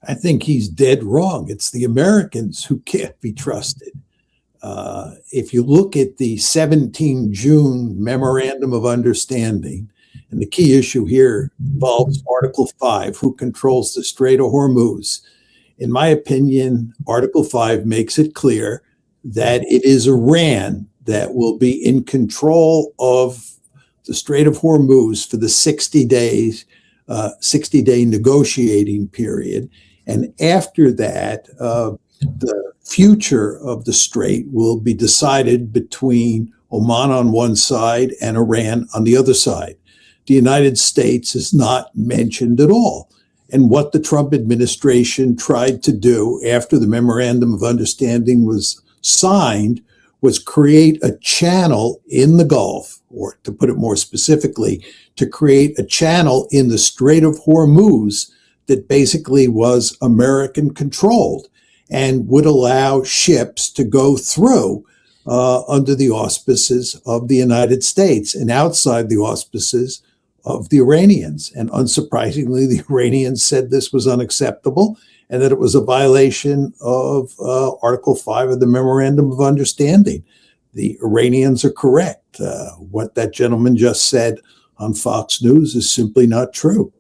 I think he's dead wrong. It's the Americans who can't be trusted. If you look at the 17 June Memorandum of Understanding, and the key issue here involves Article 5, who controls the Strait of Hormuz. In my opinion, Article 5 makes it clear that it is Iran that will be in control of the Strait of Hormuz for the 60-day negotiating period. And after that, the future of the strait will be decided between Oman on one side and Iran on the other side. The United States is not mentioned at all. And what the Trump administration tried to do after the Memorandum of Understanding was signed was create a channel in the Gulf, or to put it more specifically, to create a channel in the Strait of Hormuz that basically was American controlled and would allow ships to go through under the auspices of the United States and outside the auspices of the Iranians. And unsurprisingly, the Iranians said this was unacceptable and that it was a violation of Article 5 of the Memorandum of Understanding. The Iranians are correct. What that gentleman just said on Fox News is simply not true.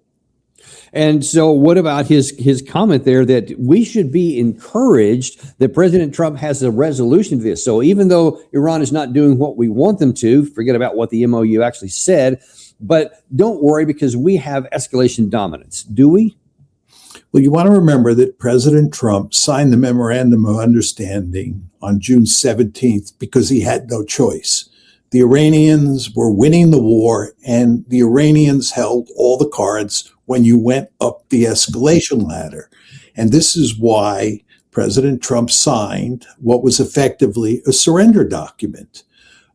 And so what about his comment there that we should be encouraged that President Trump has a resolution to this? So even though Iran is not doing what we want them to, forget about what the MOU actually said, but don't worry because we have escalation dominance. Do we? Well, you want to remember that President Trump signed the Memorandum of Understanding on June 17th because he had no choice. The Iranians were winning the war, and the Iranians held all the cards when you went up the escalation ladder. And this is why President Trump signed what was effectively a surrender document.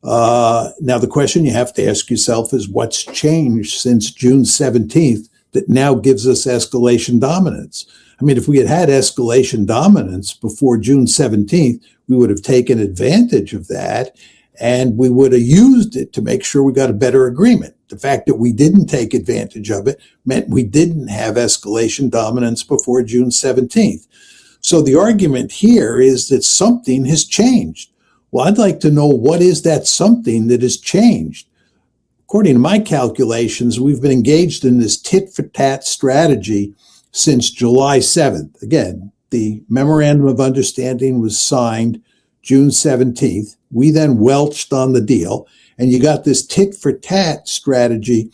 Now, the question you have to ask yourself is what's changed since June 17th that now gives us escalation dominance? I mean, if we had had escalation dominance before June 17th, we would have taken advantage of that and we would have used it to make sure we got a better agreement. The fact that we didn't take advantage of it meant we didn't have escalation dominance before June 17th. So the argument here is that something has changed. Well, I'd like to know what is that something that has changed. According to my calculations, we've been engaged in this tit-for-tat strategy since July 7th. Again, the Memorandum of Understanding was signed June 17th. We then welched on the deal, and you got this tit-for-tat strategy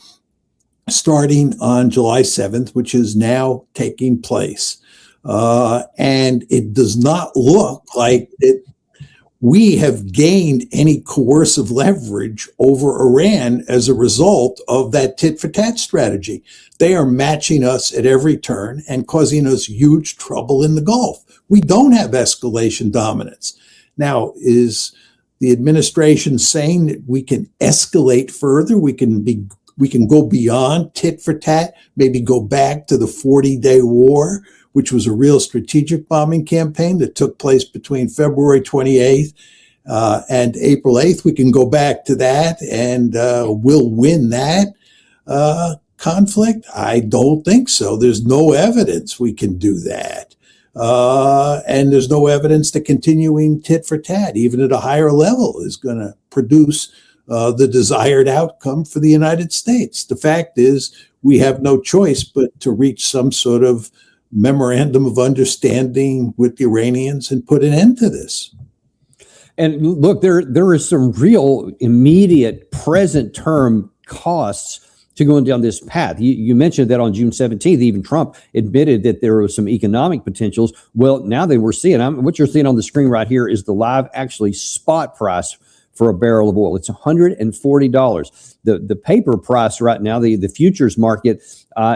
starting on July 7th, which is now taking place. And it does not look like we have gained any coercive leverage over Iran as a result of that tit-for-tat strategy. They are matching us at every turn and causing us huge trouble in the Gulf. We don't have escalation dominance. Now, is the administration saying that we can escalate further? We can go beyond tit for tat, maybe go back to the 40-day war, which was a real strategic bombing campaign that took place between February 28th and April 8th. We can go back to that and we'll win that conflict? I don't think so. There's no evidence we can do that. And there's no evidence that continuing tit for tat, even at a higher level, is going to produce the desired outcome for the United States. The fact is, we have no choice but to reach some sort of memorandum of understanding with the Iranians and put an end to this. And look, there is some real immediate present term costs to going down this path. You mentioned that on June 17th, even Trump admitted that there was some economic potentials. Well, now that we're seeing, what you're seeing on the screen right here is the live actually spot price for a barrel of oil. It's $140. The paper price right now, the futures market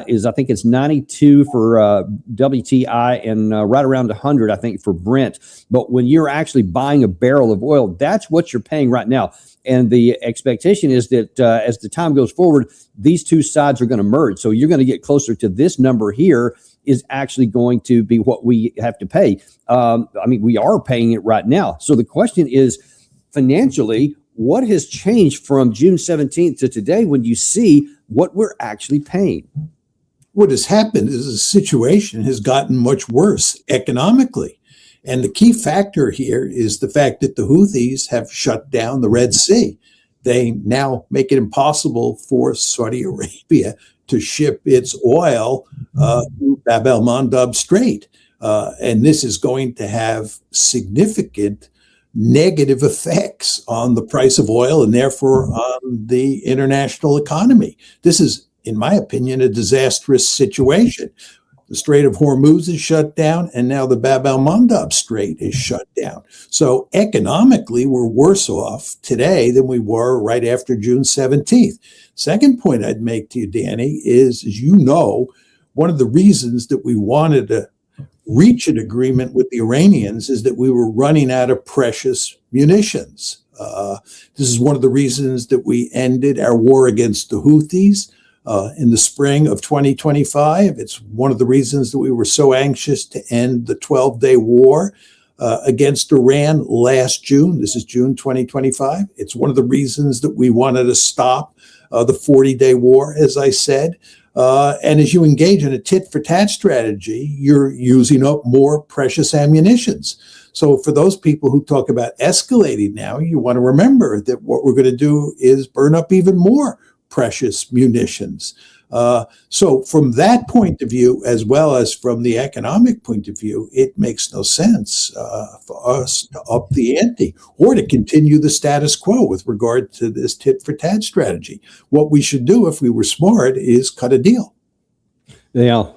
is, I think it's 92 for WTI and right around 100, I think, for Brent. But when you're actually buying a barrel of oil, that's what you're paying right now. And the expectation is that as the time goes forward, these two sides are going to merge. So you're going to get closer to this number here is actually going to be what we have to pay. We are paying it right now. So the question is, financially, what has changed from June 17th to today when you see what we're actually paying? what has happened is the situation has gotten much worse economically. And the key factor here is the fact that the Houthis have shut down the Red Sea. They now make it impossible for Saudi Arabia to ship its oil through Bab el-Mandab Strait. And this is going to have significant negative effects on the price of oil and therefore on the international economy. This is, in my opinion, a disastrous situation. The Strait of Hormuz is shut down, and now the Bab el-Mandab Strait is shut down. So economically, we're worse off today than we were right after June 17th. Second point I'd make to you, Danny, is, as you know, one of the reasons that we wanted to reach an agreement with the Iranians is that we were running out of precious munitions. This is one of the reasons that we ended our war against the Houthis in the spring of 2025. It's one of the reasons that we were so anxious to end the 12-day war against Iran last June. This is June 2025. It's one of the reasons that we wanted to stop the 40-day war, as I said. And as you engage in a tit-for-tat strategy, you're using up more precious ammunitions. So for those people who talk about escalating now, you want to remember that what we're going to do is burn up even more precious munitions. So from that point of view, as well as from the economic point of view, it makes no sense for us to up the ante or to continue the status quo with regard to this tit-for-tat strategy. What we should do, if we were smart, is cut a deal. Yeah,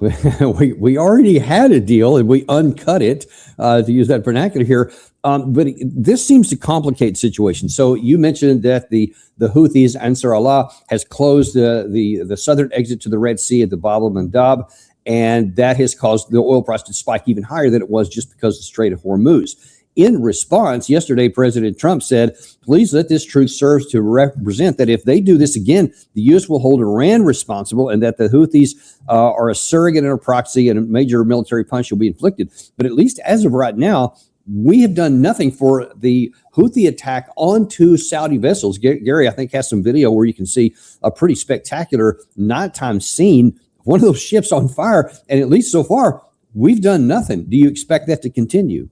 we already had a deal and we uncut it, to use that vernacular here. But this seems to complicate the situation. So you mentioned that the Houthis, Ansar Allah, has closed the southern exit to the Red Sea at the Bab el-Mandab, and that has caused the oil price to spike even higher than it was just because of the Strait of Hormuz. In response, yesterday, President Trump said, please let this truth serve to represent that if they do this again, the U.S. will hold Iran responsible and that the Houthis are a surrogate and a proxy and a major military punch will be inflicted. But at least as of right now, we have done nothing for the Houthi attack onto Saudi vessels. Gary, I think, has some video where you can see a pretty spectacular nighttime scene, one of those ships on fire. And at least so far, we've done nothing. Do you expect that to continue?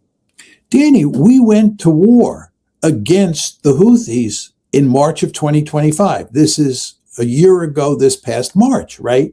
Danny, we went to war against the Houthis in March of 2025. This is a year ago this past March, right?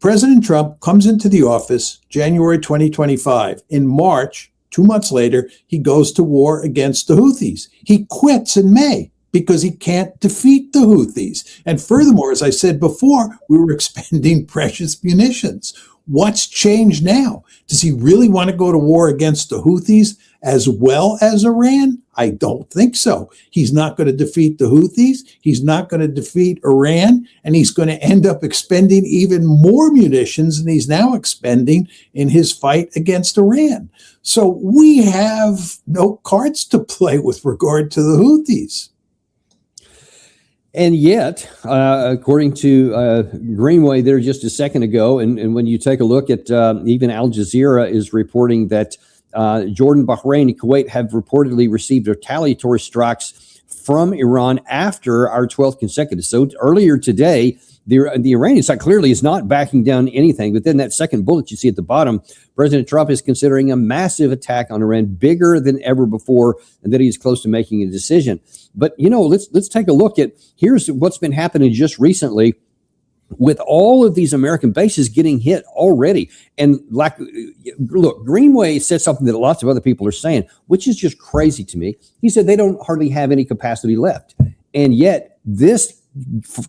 President Trump comes into the office January 2025. In March, 2 months later, he goes to war against the Houthis. He quits in May because he can't defeat the Houthis. And furthermore, as I said before, we were expending precious munitions. What's changed now? Does he really want to go to war against the Houthis as well as Iran? I don't think so. He's not going to defeat the Houthis. He's not going to defeat Iran. And he's going to end up expending even more munitions than he's now expending in his fight against Iran. So we have no cards to play with regard to the Houthis. And yet, according to Greenway there just a second ago, and when you take a look at even Al Jazeera is reporting that Jordan, Bahrain, and Kuwait have reportedly received retaliatory strikes from Iran after our 12th consecutive. So earlier today, the Iranian side clearly is not backing down anything. But then that second bullet you see at the bottom, President Trump is considering a massive attack on Iran, bigger than ever before, and that he's close to making a decision. But, you know, let's take a look at here's what's been happening just recently with all of these American bases getting hit already. And like, look, Greenway said something that lots of other people are saying, which is just crazy to me. He said they don't hardly have any capacity left. And yet this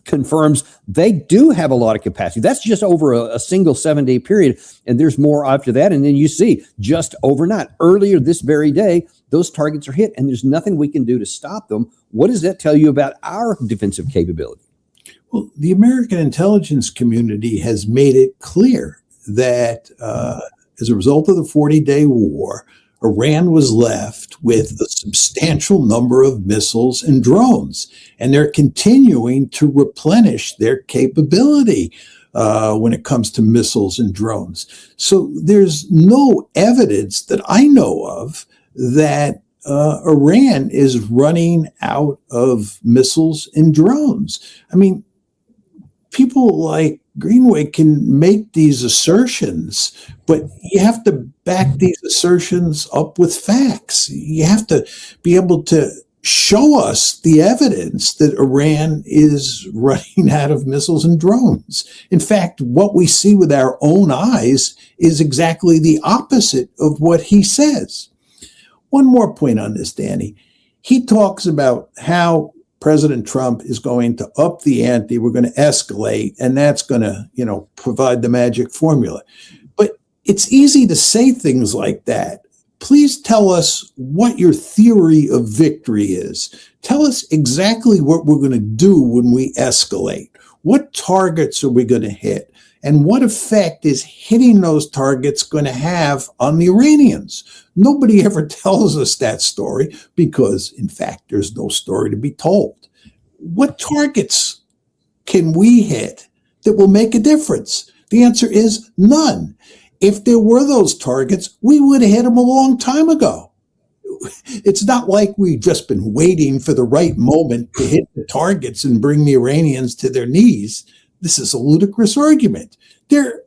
confirms they do have a lot of capacity. That's just over a single 7-day period. And there's more after that. And then you see just overnight, earlier this very day, those targets are hit and there's nothing we can do to stop them. What does that tell you about our defensive capability? Well, the American intelligence community has made it clear that as a result of the 40-day war, Iran was left with a substantial number of missiles and drones, and they're continuing to replenish their capability when it comes to missiles and drones. So there's no evidence that I know of that Iran is running out of missiles and drones. I mean, people like Greenway can make these assertions, but you have to back these assertions up with facts. You have to be able to show us the evidence that Iran is running out of missiles and drones. In fact, what we see with our own eyes is exactly the opposite of what he says. One more point on this, Danny. He talks about how President Trump is going to up the ante, we're going to escalate, and that's going to, provide the magic formula. But it's easy to say things like that. Please tell us what your theory of victory is. Tell us exactly what we're going to do when we escalate. What targets are we going to hit? And what effect is hitting those targets going to have on the Iranians? Nobody ever tells us that story because, in fact, there's no story to be told. What targets can we hit that will make a difference? The answer is none. If there were those targets, we would have hit them a long time ago. It's not like we've just been waiting for the right moment to hit the targets and bring the Iranians to their knees. This is a ludicrous argument. There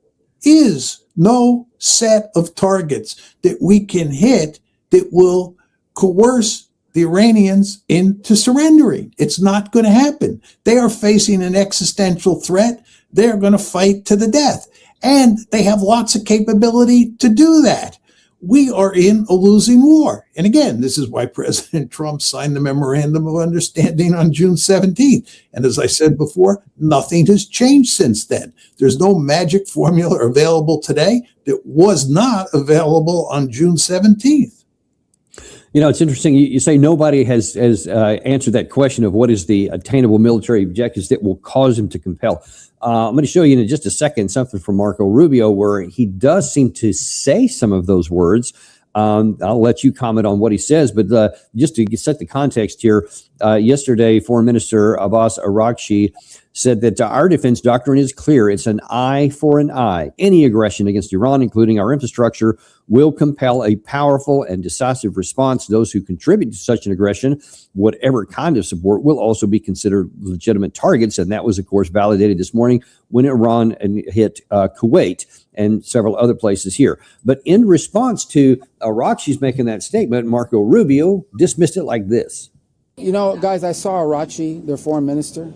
is no set of targets that we can hit that will coerce the Iranians into surrendering. It's not going to happen. They are facing an existential threat. They're going to fight to the death. And they have lots of capability to do that. We are in a losing war. And again, this is why President Trump signed the Memorandum of Understanding on June 17th. And as I said before, nothing has changed since then. There's no magic formula available today that was not available on June 17th. It's interesting. You say nobody has answered that question of what is the attainable military objectives that will cause him to compel. I'm going to show you in just a second something from Marco Rubio where he does seem to say some of those words. I'll let you comment on what he says, but just to set the context here, yesterday, Foreign Minister Abbas Araghchi said that our defense doctrine is clear. It's an eye for an eye. Any aggression against Iran, including our infrastructure, will compel a powerful and decisive response. Those who contribute to such an aggression, whatever kind of support, will also be considered legitimate targets. And that was, of course, validated this morning when Iran hit Kuwait and several other places here. But in response to Araghchi's making that statement, Marco Rubio dismissed it like this. Guys, I saw Araghchi, their foreign minister,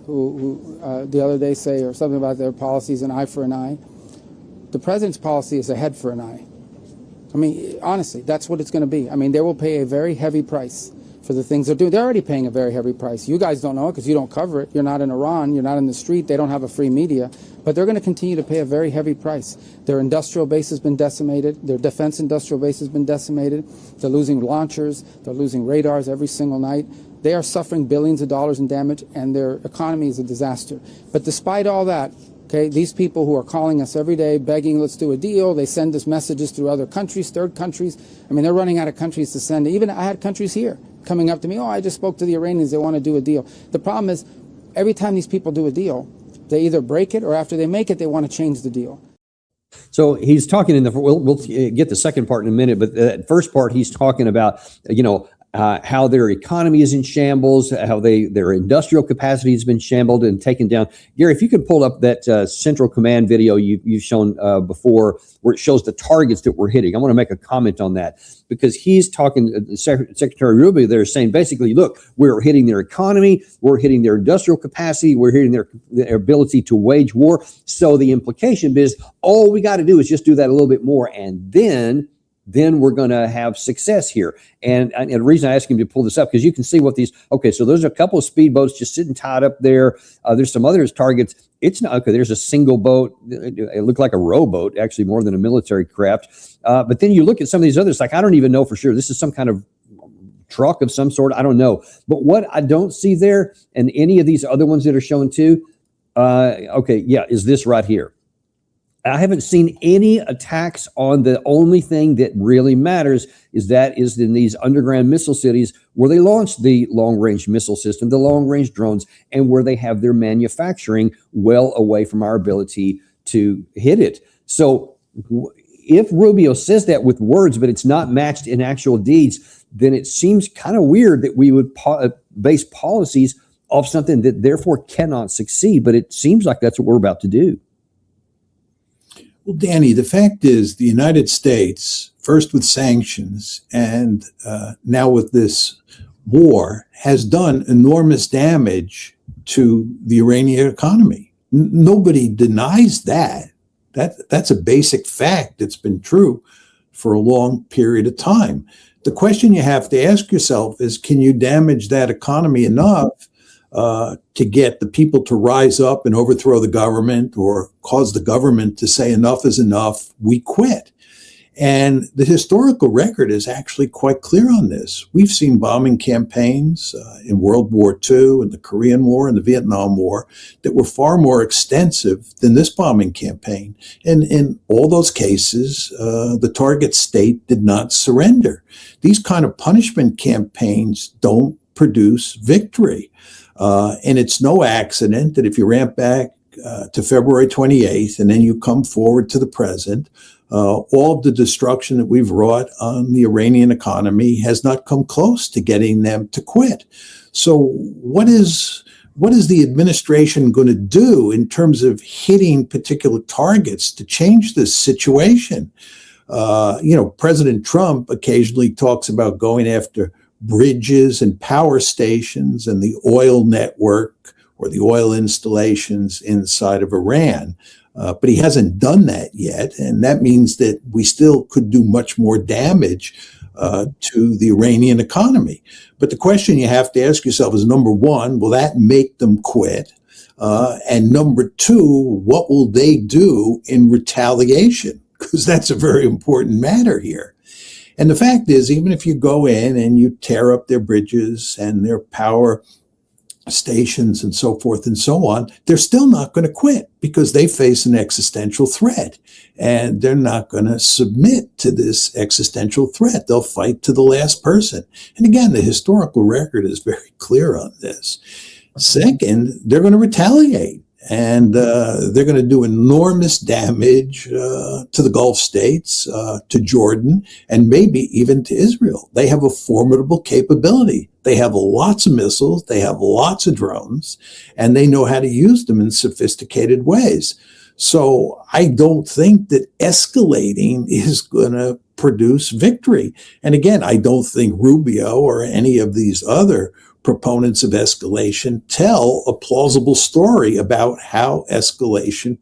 who the other day say or something about their policies, an eye for an eye. The president's policy is a head for an eye. Honestly, that's what it's going to be. They will pay a very heavy price for the things they're doing. They're already paying a very heavy price. You guys don't know it because you don't cover it. You're not in Iran. You're not in the street. They don't have a free media. But they're going to continue to pay a very heavy price. Their industrial base has been decimated. Their defense industrial base has been decimated. They're losing launchers. They're losing radars every single night. They are suffering billions of dollars in damage, and their economy is a disaster. But despite all that, okay, these people who are calling us every day, begging, let's do a deal, they send us messages through other countries, third countries. They're running out of countries to send. Even I had countries here coming up to me, I just spoke to the Iranians, they want to do a deal. The problem is, every time these people do a deal, they either break it or after they make it, they want to change the deal. So he's talking we'll get the second part in a minute, but that first part, he's talking about, how their economy is in shambles, how their industrial capacity has been shambled and taken down. Gary, if you could pull up that Central Command video you've shown before, where it shows the targets that we're hitting. I want to make a comment on that because he's talking, Secretary Rubio there is saying basically, look, we're hitting their economy, we're hitting their industrial capacity, we're hitting their ability to wage war. So the implication is all we got to do is just do that a little bit more, and then we're going to have success here. And the reason I asked him to pull this up, because you can see what these, okay, so there's a couple of speedboats just sitting tied up there. There's some other targets. It's not, okay, there's a single boat. It looked like a rowboat, actually more than a military craft. But then you look at some of these others, like I don't even know for sure. This is some kind of truck of some sort. I don't know. But what I don't see there, and any of these other ones that are shown too, is this right here. I haven't seen any attacks on the only thing that really matters is in these underground missile cities where they launched the long-range missile system, the long-range drones, and where they have their manufacturing well away from our ability to hit it. So if Rubio says that with words, but it's not matched in actual deeds, then it seems kind of weird that we would base policies off something that therefore cannot succeed. But it seems like that's what we're about to do. Well, Danny, the fact is the United States, first with sanctions and now with this war, has done enormous damage to the Iranian economy. Nobody denies that. That's a basic fact. It's been true for a long period of time. The question you have to ask yourself is, can you damage that economy enough to get the people to rise up and overthrow the government, or cause the government to say enough is enough, we quit? And the historical record is actually quite clear on this. We've seen bombing campaigns in World War II and the Korean War and the Vietnam War that were far more extensive than this bombing campaign. And in all those cases, the target state did not surrender. These kind of punishment campaigns don't produce victory. And it's no accident that if you ramp back to February 28th and then you come forward to the present, all of the destruction that we've wrought on the Iranian economy has not come close to getting them to quit. So what is the administration going to do in terms of hitting particular targets to change this situation? President Trump occasionally talks about going after bridges and power stations and the oil network or the oil installations inside of Iran. But he hasn't done that yet. And that means that we still could do much more damage to the Iranian economy. But the question you have to ask yourself is, number one, will that make them quit? And number two, what will they do in retaliation? Because that's a very important matter here. And the fact is, even if you go in and you tear up their bridges and their power stations and so forth and so on, they're still not going to quit because they face an existential threat, and they're not going to submit to this existential threat. They'll fight to the last person. And again, the historical record is very clear on this. Second, they're going to retaliate, and they're going to do enormous damage to the Gulf states, to Jordan, and maybe even to Israel. They have a formidable capability. They have lots of missiles, they have lots of drones, and they know how to use them in sophisticated ways. So I don't think that escalating is going to produce victory. And again, I don't think Rubio or any of these other proponents of escalation tell a plausible story about how escalation